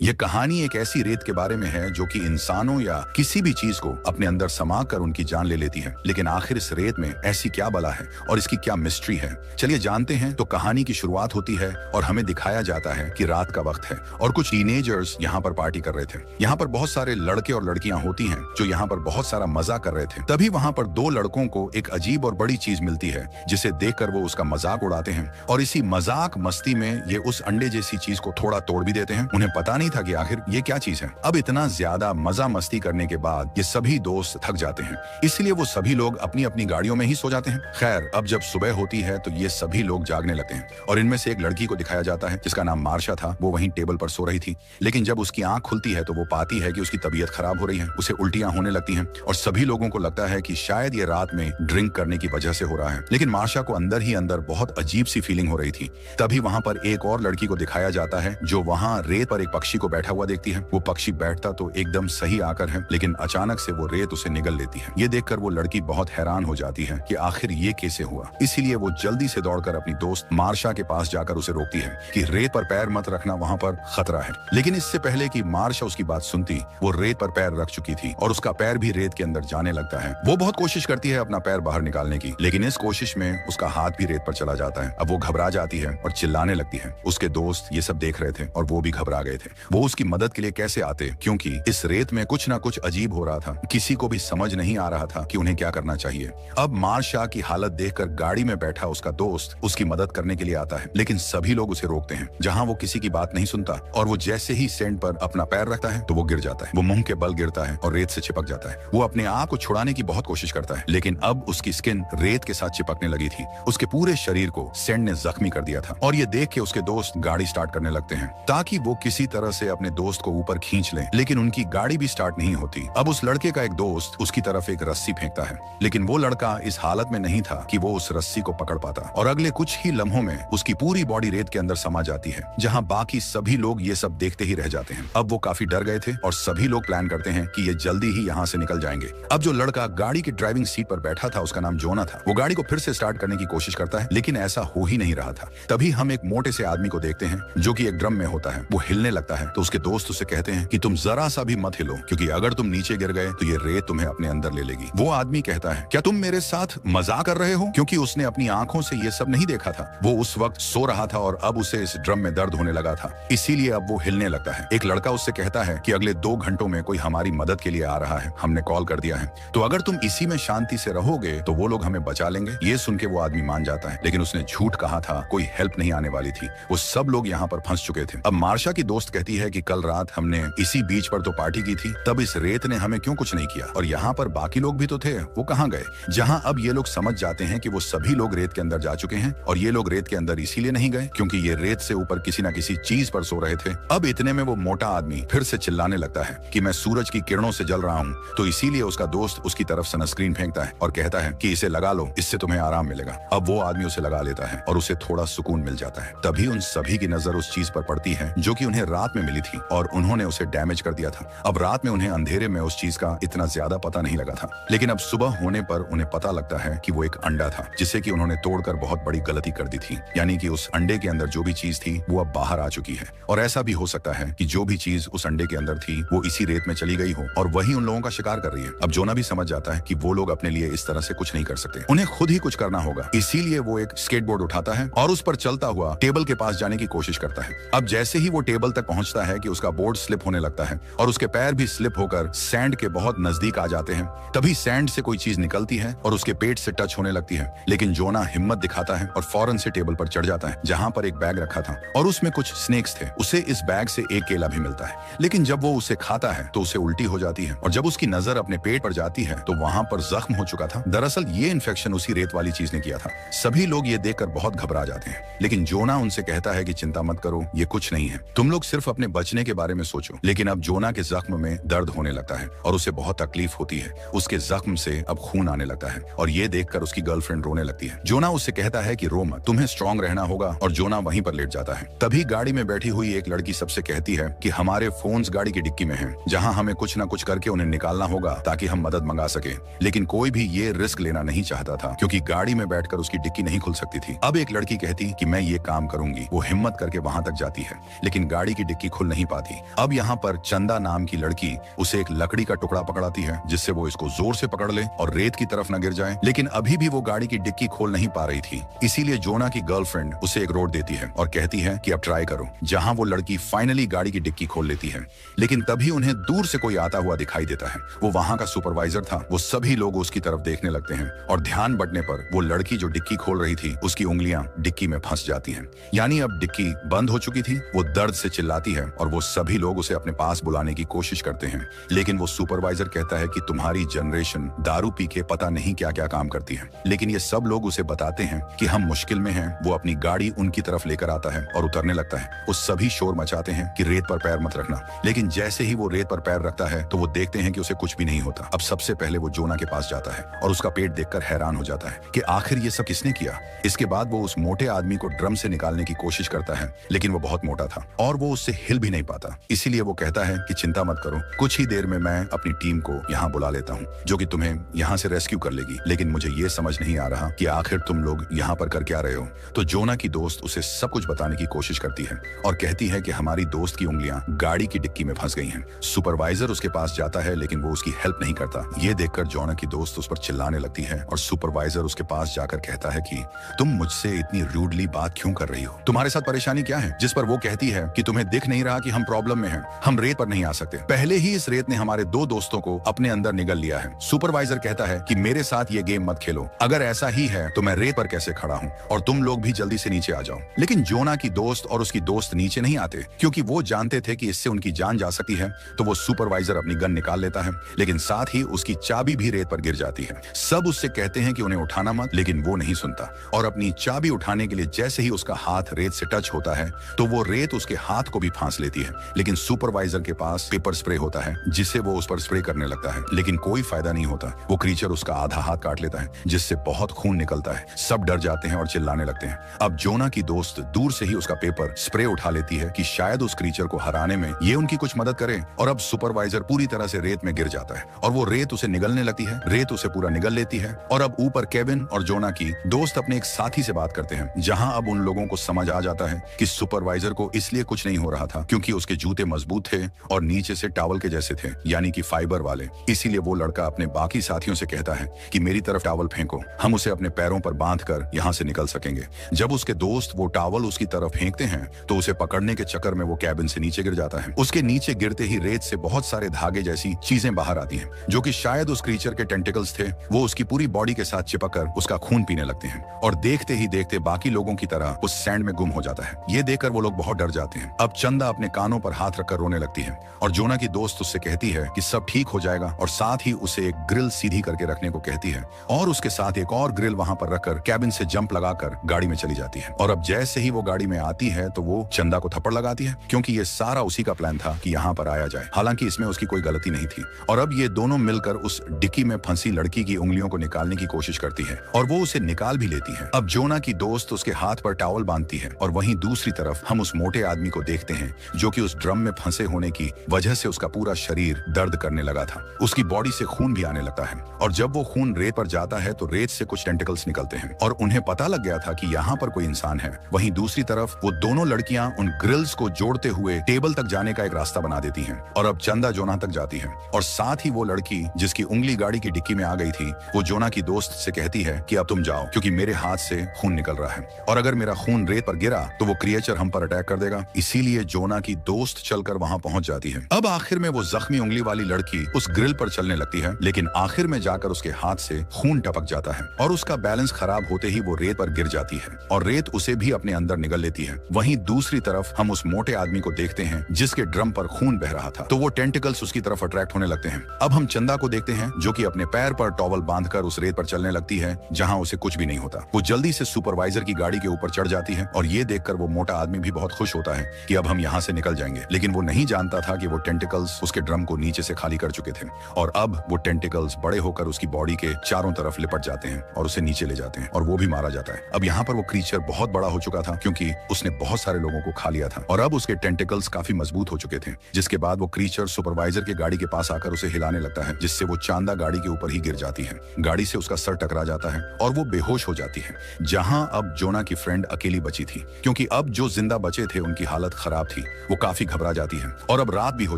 ये कहानी एक ऐसी रेत के बारे में है जो कि इंसानों या किसी भी चीज को अपने अंदर समा कर उनकी जान ले लेती है। लेकिन आखिर इस रेत में ऐसी क्या बला है और इसकी क्या मिस्ट्री है, चलिए जानते हैं। तो कहानी की शुरुआत होती है और हमें दिखाया जाता है कि रात का वक्त है और कुछ टीनेजर्स यहाँ पर पार्टी कर रहे थे। यहाँ पर बहुत सारे लड़के और लड़कियां होती हैं जो यहाँ पर बहुत सारा मजा कर रहे थे। तभी वहाँ पर दो लड़कों को एक अजीब और बड़ी चीज मिलती है जिसे देखकर वो उसका मजाक उड़ाते हैं और इसी मजाक मस्ती में ये उस अंडे जैसी चीज को थोड़ा तोड़ भी देते हैं। उन्हें पता नहीं था कि आखिर ये क्या चीज है। अब इतना ज्यादा मजा मस्ती करने के बाद ये सभी दोस्त थक जाते हैं, इसलिए वो सभी लोग अपनी अपनी गाड़ियों में ही सो जाते हैं। खैर, अब जब सुबह होती है तो ये सभी लोग जागने लगते हैं और इनमें से एक लड़की को दिखाया जाता है जिसका नाम मार्शा था। वो वहीं टेबल पर सो रही थी, लेकिन जब उसकी आंख खुलती है तो वो पाती है कि उसकी तबीयत खराब हो रही है, उसे उल्टियां होने लगती हैं और सभी लोगों को लगता है कि शायद ये रात में ड्रिंक करने की वजह से हो रहा है। लेकिन मार्शा को अंदर ही अंदर बहुत अजीब सी फीलिंग हो रही थी। तभी वहां पर एक और लड़की को दिखाया जाता है जो वहां रेत पर एक पक्षी को बैठा हुआ देखती है। वो पक्षी बैठता तो एकदम सही आकर है, लेकिन अचानक से वो रेत उसे निगल लेती है। ये देखकर वो लड़की बहुत हैरान हो जाती है कि आखिर ये कैसे हुआ। इसीलिए वो जल्दी से दौड़कर अपनी दोस्त मार्शा के पास जाकर उसे रोकती है कि रेत पर पैर मत रखना, वहां पर खतरा है। लेकिन इससे पहले कि मार्शा उसकी बात सुनती, वो रेत पर पैर रख चुकी थी और उसका पैर भी रेत के अंदर जाने लगता है। वो बहुत कोशिश करती है अपना पैर बाहर निकालने की, लेकिन इस कोशिश में उसका हाथ भी रेत पर चला जाता है। अब वो घबरा जाती है और चिल्लाने लगती है। उसके दोस्त ये सब देख रहे थे और वो भी घबरा गए थे। वो उसकी मदद के लिए कैसे आते, क्योंकि इस रेत में कुछ ना कुछ अजीब हो रहा था। किसी को भी समझ नहीं आ रहा था कि उन्हें क्या करना चाहिए। अब मार्शा की हालत देखकर गाड़ी में बैठा उसका दोस्त उसकी मदद करने के लिए आता है, लेकिन सभी लोग उसे रोकते हैं। जहां वो किसी की बात नहीं सुनता और वो जैसे ही सैंड पर अपना पैर रखता है तो वो गिर जाता है। वो मुंह के बल गिरता है और रेत से चिपक जाता है। वो अपने आप को छुड़ाने की बहुत कोशिश करता है, लेकिन अब उसकी स्किन रेत के साथ चिपकने लगी थी। उसके पूरे शरीर को सैंड ने जख्मी कर दिया था और ये देख के उसके दोस्त गाड़ी स्टार्ट करने लगते हैं ताकि वो किसी तरह से अपने दोस्त को ऊपर खींच ले, लेकिन उनकी गाड़ी भी स्टार्ट नहीं होती। अब उस लड़के का एक दोस्त उसकी तरफ एक रस्सी फेंकता है, लेकिन वो लड़का इस हालत में नहीं था कि वो उस रस्सी को पकड़ पाता और अगले कुछ ही लम्हों में उसकी पूरी बॉडी रेत के अंदर समा जाती है, जहां बाकी सभी लोग ये सब देखते ही रह जाते हैं। अब वो काफी डर गए थे और सभी लोग प्लान करते हैं कि ये जल्दी ही यहाँ से निकल जाएंगे। अब जो लड़का गाड़ी की ड्राइविंग सीट पर बैठा था उसका नाम जोना था। वो गाड़ी को फिर से स्टार्ट करने की कोशिश करता है, लेकिन ऐसा हो ही नहीं रहा था। तभी हम एक मोटे से आदमी को देखते हैं जो कि एक ड्रम में होता है। वो हिलने लगता है तो उसके दोस्त उसे कहते हैं कि तुम जरा सा भी मत हिलो, क्योंकि अगर तुम नीचे गिर गए तो ये रेत तुम्हें अपने अंदर ले लेगी। वो आदमी कहता है, क्या तुम मेरे साथ मजाक कर रहे हो? क्योंकि उसने अपनी आंखों से ये सब नहीं देखा था। वो उस वक्त सो रहा था और अब उसे इस ड्रम में दर्द होने लगा था, इसीलिए अब वो हिलने लगता है। एक लड़का उससे कहता है कि अगले 2 घंटों में कोई हमारी मदद के लिए आ रहा है, हमने कॉल कर दिया है, तो अगर तुम इसी में शांति से रहोगे तो वो लोग हमें बचा लेंगे। ये सुन के वो आदमी मान जाता है, लेकिन उसने झूठ कहा था, कोई हेल्प नहीं आने वाली थी। वो सब लोग यहाँ पर फंस चुके थे। अब मार्शा की दोस्त कहती है कि कल रात हमने इसी बीच पर तो पार्टी की थी, तब इस रेत ने हमें क्यों कुछ नहीं किया, और यहाँ पर बाकी लोग भी तो थे, वो कहाँ गए? जहाँ अब ये लोग समझ जाते हैं कि वो सभी लोग रेत के अंदर जा चुके हैं और ये लोग रेत के अंदर इसीलिए नहीं गए क्योंकि ये रेत से ऊपर किसी न किसी चीज पर सो रहे थे। अब इतने में वो मोटा आदमी फिर से चिल्लाने लगता है कि मैं सूरज की किरणों से जल रहा हूँ, तो इसीलिए उसका दोस्त उसकी तरफ सनस्क्रीन फेंकता है और कहता है कि इसे लगा लो, इससे तुम्हें आराम मिलेगा। अब वो आदमी उसे लगा लेता है और उसे थोड़ा सुकून मिल जाता है। तभी उन सभी की नजर उस चीज पर पड़ती है जो कि उन्हें रात में मिली थी और उन्होंने उसे डैमेज कर दिया था। अब रात में उन्हें अंधेरे में उस चीज का इतना ज्यादा पता नहीं लगा था, लेकिन अब सुबह होने पर उन्हें पता लगता है कि वो एक अंडा था जिसे कि उन्होंने तोड़कर बहुत बड़ी गलती कर दी थी। यानी कि उस अंडे के अंदर जो भी चीज थी वो अब बाहर आ चुकी है, और ऐसा भी हो सकता है कि जो भी चीज उस अंडे के अंदर थी वो इसी रेत में चली गई हो और वही उन लोगों का शिकार कर रही है। अब जोना भी समझ जाता है कि वो लोग अपने लिए इस तरह से कुछ नहीं कर सकते, उन्हें खुद ही कुछ करना होगा। इसीलिए वो एक स्केटबोर्ड उठाता है और उस पर चलता हुआ टेबल के पास जाने की कोशिश करता है। अब जैसे ही वो टेबल तक पहुंचता है कि उसका बोर्ड स्लिप होने लगता है और उसके पैर भी स्लिप होकर सैंड के बहुत नजदीक आ जाते हैं। तभी सैंड से कोई चीज निकलती है और उसके पेट से टच होने लगती है, लेकिन जोना हिम्मत दिखाता है और फौरन से टेबल पर चढ़ जाता है जहां पर एक बैग रखा था और उसमें कुछ स्नेक्स थे। उसे इस बैग से एक केला भी मिलता है, लेकिन जब वो उसे खाता है तो उसे उल्टी हो जाती है और जब उसकी नजर अपने पेट पर जाती है तो वहां पर जख्म हो चुका था। दरअसल ये इन्फेक्शन उसी रेत वाली चीज ने किया था। सभी लोग ये देखकर बहुत घबरा जाते हैं, लेकिन जोना उनसे कहता है कि चिंता मत करो, ये कुछ नहीं है, तुम लोग सिर्फ अपने बचने के बारे में सोचो। लेकिन अब जोना के जख्म में दर्द होने लगता है और उसे बहुत तकलीफ होती है। उसके जख्म से अब खून आने लगता है और ये देखकर उसकी गर्लफ्रेंड रोने लगती है। जोना उससे कहता है कि रो मत, तुम्हें स्ट्रांग रहना होगा, और जोना वहीं पर लेट जाता है। तभी गाड़ी में बैठी हुई एक लड़की सबसे कहती है कि हमारे फोन्स गाड़ी की डिक्की में हैं, जहां हमें कुछ न कुछ करके उन्हें निकालना होगा ताकि हम मदद मंगा सके। लेकिन कोई भी ये रिस्क लेना नहीं चाहता था क्योंकि गाड़ी में बैठकर उसकी डिक्की नहीं खुल सकती थी। अब एक लड़की कहती कि मैं ये काम करूंगी। वो हिम्मत करके वहां तक जाती है, लेकिन गाड़ी की डिक्की खुल नहीं पाती। अब यहाँ पर चंदा नाम की लड़की उसे एक लकड़ी का टुकड़ा पकड़ाती है जिससे वो इसको जोर से पकड़ ले और रेत की तरफ न गिर जाए, लेकिन अभी भी वो गाड़ी की डिक्की खोल नहीं पा रही थी। इसीलिए जोना की गर्लफ्रेंड उसे एक रोड देती है और कहती है कि अब ट्राई करो, जहाँ वो लड़की फाइनली गाड़ी की डिक्की खोल लेती है। लेकिन तभी उन्हें दूर से कोई आता हुआ दिखाई देता है। वो वहाँ का सुपरवाइजर था। वो सभी लोग उसकी तरफ देखने लगते हैं और ध्यान बटने पर वो लड़की जो डिक्की खोल रही थी उसकी उंगलियां डिक्की में फंस जाती हैं। यानी अब डिक्की बंद हो चुकी थी। वो दर्द से चिल्लाती है और वो सभी लोग उसे अपने पास बुलाने की कोशिश करते हैं, लेकिन वो सुपरवाइजर कहता है कि तुम्हारी जनरेशन दारू पी के पता नहीं क्या क्या काम करती है। लेकिन ये सब लोग उसे बताते हैं कि हम मुश्किल में हैं। वो अपनी गाड़ी उनकी तरफ लेकर आता है और उतरने लगता है। वो सभी शोर मचाते हैं कि रेत पर पैर मत रखना, लेकिन जैसे ही वो रेत पर पैर रखता है तो वो देखते हैं कि उसे कुछ भी नहीं होता। अब सबसे पहले वो जोना के पास जाता है और उसका पेट देखकर हैरान हो जाता है कि आखिर ये सब किसने किया। इसके बाद वो उस मोटे आदमी को ड्रम से निकालने की कोशिश करता है, लेकिन वो बहुत मोटा था और वो उससे हिल भी नहीं पाता। इसीलिए वो कहता है कि चिंता मत करो, कुछ ही देर में मैं अपनी टीम को यहाँ बुला लेता हूँ जो कि तुम्हें यहाँ से रेस्क्यू कर लेगी। लेकिन मुझे ये समझ नहीं आ रहा कि आखिर तुम लोग यहाँ पर कर क्या रहे हो। तो जोना की दोस्त उसे सब कुछ बताने की कोशिश करती है और कहती है कि हमारी दोस्त की उंगलियां गाड़ी की डिक्की में फंस गई हैं। सुपरवाइजर उसके पास जाता है लेकिन वो उसकी हेल्प नहीं करता। ये देखकर जोना की दोस्त उस पर चिल्लाने लगती है और सुपरवाइजर उसके पास जाकर कहता है कि तुम मुझसे इतनी रूडली बात क्यों कर रही हो, तुम्हारे साथ परेशानी क्या है। जिस पर वो कहती है कि तुम्हें दिख नहीं रहा कि हम प्रॉब्लम में हैं, हम रेत पर नहीं आ सकते, पहले ही इस रेत ने हमारे 2 दोस्तों को अपने अंदर निगल लिया है। सुपरवाइजर कहता है कि मेरे साथ ये गेम मत खेलो, अगर ऐसा ही है तो मैं रेत पर कैसे खड़ा हूँ और तुम लोग भी जल्दी से नीचे आ जाओ। लेकिन जोना की दोस्त और उसकी दोस्त नीचे नहीं आते क्योंकि वो जानते थे कि इससे उनकी जान जा सकती है। तो वो सुपरवाइजर अपनी गन निकाल लेता है, लेकिन साथ ही उसकी चाबी भी रेत पर गिर जाती है। सब उससे कहते हैं कि उन्हें उठाना मत, लेकिन वो नहीं सुनता और अपनी चाबी उठाने के लिए जैसे ही उसका हाथ रेत से टच होता है तो वो रेत उसके हाथ को भी फांस लेती है। लेकिन सुपरवाइजर के पास पेपर स्प्रे होता है जिससे वो उस पर स्प्रे करने लगता है, लेकिन कोई फायदा नहीं होता। वो क्रीचर उसका आधा हाथ काट लेता है जिससे बहुत खून निकलता है। सब डर जाते हैं और चिल्लाने लगते हैं। अब जोना की दोस्त दूर से ही उसका पेपर स्प्रे उठा लेती है कि शायद उस क्रीचर को हराने में ये उनकी कुछ मदद करे और अब सुपरवाइजर पूरी तरह से रेत में गिर जाता है और वो रेत उसे निगलने लगती है। रेत उसे पूरा निगल लेती है और अब ऊपर केविन और जोना की दोस्त अपने एक साथी से बात करते हैं, जहां अब उन लोगों को समझ आ जाता है कि सुपरवाइजर को इसलिए कुछ नहीं हो रहा था क्योंकि उसके जूते मजबूत थे और नीचे से टॉवल के जैसे थे, यानी कि फाइबर वाले। इसीलिए वो लड़का अपने बाकी साथियों से कहता है कि मेरी तरफ टॉवल फेंको, हम उसे अपने पैरों पर बांध कर यहाँ से निकल सकेंगे। जब उसके दोस्त वो टॉवल उसकी तरफ फेंकते हैं तो उसे पकड़ने के चक्कर में वो कैबिन से नीचे गिर जाता है। उसके नीचे गिरते ही रेत से बहुत सारे धागे जैसी चीजें बाहर आती हैं जो कि शायद उस क्रीचर के टेंटिकल्स थे। वो उसकी पूरी बॉडी के साथ चिपककर उसका खून पीने लगते हैं और देखते ही देखते बाकी लोगों की तरह उस सैंड में गुम हो जाता है। ये देखकर वो लोग बहुत डर जाते हैं। अब चंदा अपने कानों पर हाथ रखकर रोने लगती है और जोना की दोस्त उससे कहती है कि सब ठीक हो जाएगा और साथ ही उसे एक ग्रिल सीधी करके रखने को कहती है और उसके साथ एक और ग्रिल वहां पर रखकर कैबिन से जंप लगाकर गाड़ी में चली जाती है। और अब जैसे ही वो गाड़ी में आती है तो वो चंदा को थप्पड़ लगाती है क्योंकि ये सारा उसी का प्लान था कि यहाँ पर आया जाए। हालांकि इसमें उसकी कोई गलती नहीं थी और अब ये दोनों मिलकर उस डिक्की में फंसी लड़की की उंगलियों को निकालने की कोशिश करती है और वो उसे निकाल भी लेती है। अब जोना की दोस्त उसके हाथ पर टॉवल बांधती है और वहीं दूसरी तरफ हम उस मोटे आदमी को देखते हैं जो कि उस ड्रम में फंसे होने की वजह से उसका पूरा शरीर दर्द करने लगा था। उसकी बॉडी से खून भी आने लगता है और जब वो खून रेत पर जाता है तो रेत से कुछ टेंटिकल्स निकलते हैं और उन्हें पता लग गया था कि यहाँ पर कोई इंसान है। वहीं दूसरी तरफ वो दोनों लड़कियां उन ग्रिल्स को जोड़ते हुए टेबल तक जाने का एक रास्ता बना देती हैं और अब चंदा जोना तक जाती है और साथ ही वो लड़की जिसकी उंगली गाड़ी की डिक्की में आ गई थी वो जोना की दोस्त से कहती है कि अब तुम जाओ क्योंकि मेरे हाथ से खून निकल रहा है और अगर मेरा खून रेत पर गिरा तो वो क्रिएचर हम पर अटैक कर देगा। इसीलिए जोना की दोस्त चलकर वहां पहुंच जाती है। अब आखिर में वो जख्मी उंगली वाली लड़की उस ग्रिल पर चलने लगती है, लेकिन आखिर में जाकर उसके हाथ से खून टपक जाता है और उसका बैलेंस खराब होते ही वो रेत पर गिर जाती है और रेत उसे भी अपने अंदर निगल लेती है। वहीं दूसरी तरफ हम उस मोटे आदमी को देखते हैं जिसके ड्रम पर खून बह रहा था, तो वो टेंटिकल्स उसकी तरफ अट्रैक्ट होने लगते हैं। अब हम चंदा को देखते हैं जो कि अपने पैर पर टॉवल बांधकर उस रेत पर चलने लगती है जहां उसे कुछ भी नहीं होता। वो जल्दी से सुपरवाइजर की गाड़ी के ऊपर चढ़ जाती है और ये देखकर वो मोटा आदमी भी बहुत खुश होता है कि अब हम यहाँ से निकल जाएंगे, लेकिन वो नहीं जानता था कि वो टेंटिकल्स उसके ड्रम को नीचे से खाली कर चुके थे और अब वो टेंटिकल्स बड़े होकर उसकी बॉडी के चारों तरफ लिपट जाते हैं और उसे नीचे ले जाते हैं और वो भी मारा जाता है। अब यहाँ पर वो क्रीचर बहुत बड़ा हो चुका था क्योंकि उसने बहुत सारे लोगों को खा लिया था और अब उसके टेंटिकल्स काफी मजबूत हो चुके थे, जिसके बाद वो क्रीचर सुपरवाइजर के गाड़ी के पास आकर उसे हिलाने लगता है जिससे वो चांदा गाड़ी के ऊपर ही गिर जाती है। गाड़ी से उसका सर टकरा जाता है और वो बेहोश हो जाती है। जहां अब जोना की फ्रेंड अकेली बची थी क्योंकि अब जो जिंदा बचे थे उनकी हालत खराब थी थी। वो काफी घबरा जाती है और अब रात भी हो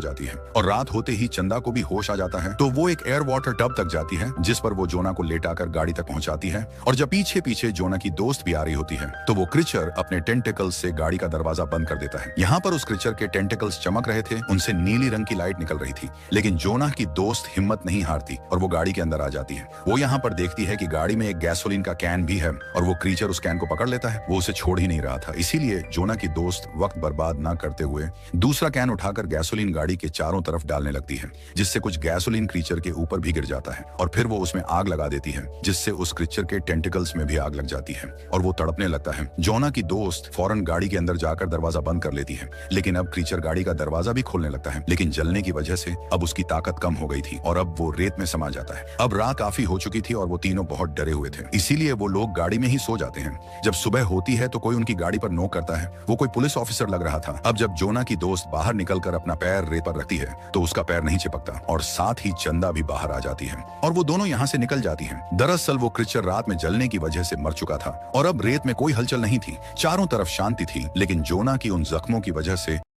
जाती है और रात होते ही चंदा को भी होश आ जाता है। तो वो एक एयर वाटर टब तक जाती है जिस पर वो जोना को लेटाकर गाड़ी तक पहुंचाती है और जब पीछे पीछे जोना की दोस्त भी आ रही होती है तो वो क्रिचर अपने टेंटिकल्स से गाड़ी का दरवाजा बंद कर देता है। यहाँ पर उस क्रिचर के टेंटिकल्स चमक रहे थे, उनसे नीली रंग की लाइट निकल रही थी, लेकिन जोना की दोस्त हिम्मत नहीं हारती और वो गाड़ी के अंदर आ जाती है। वो यहाँ पर देखती है कि गाड़ी में एक गैसोलीन का कैन भी है और वो क्रीचर उस कैन को पकड़ लेता है। वो उसे छोड़ ही नहीं रहा था, इसीलिए जोना की दोस्त वक्त बर्बाद ना करते हुए दूसरा कैन उठाकर गैसोलीन गाड़ी के चारों तरफ डालने लगती है, जिससे कुछ गैसोलीन क्रीचर के ऊपर भी गिर जाता है और फिर वो उसमें आग लगा देती है, जिससे उस क्रीचर के टेंटिकल्स में भी आग लग जाती है और वो तड़पने लगता है। जोना की दोस्त फौरन गाड़ी के अंदर जाकर दरवाजा बंद कर लेती है, लेकिन अब क्रीचर गाड़ी का दरवाजा भी खोलने लगता है, लेकिन जलने की वजह से अब उसकी ताकत कम हो गई थी और अब वो रेत में समा जाता है। अब रात काफी हो चुकी थी और वो तीनों बहुत डरे हुए थे, इसीलिए वो लोग गाड़ी में ही सो जाते हैं। जब सुबह होती है तो कोई उनकी गाड़ी पर नॉक करता है। वो कोई पुलिस ऑफिसर लग रहा था। अब जब जोना की दोस्त बाहर निकलकर अपना पैर रेत पर रखती है तो उसका पैर नहीं चिपकता और साथ ही चंदा भी बाहर आ जाती है और वो दोनों यहाँ से निकल जाती हैं। दरअसल वो क्रिचर रात में जलने की वजह से मर चुका था और अब रेत में कोई हलचल नहीं थी, चारों तरफ शांति थी, लेकिन जोना की उन जख्मों की वजह से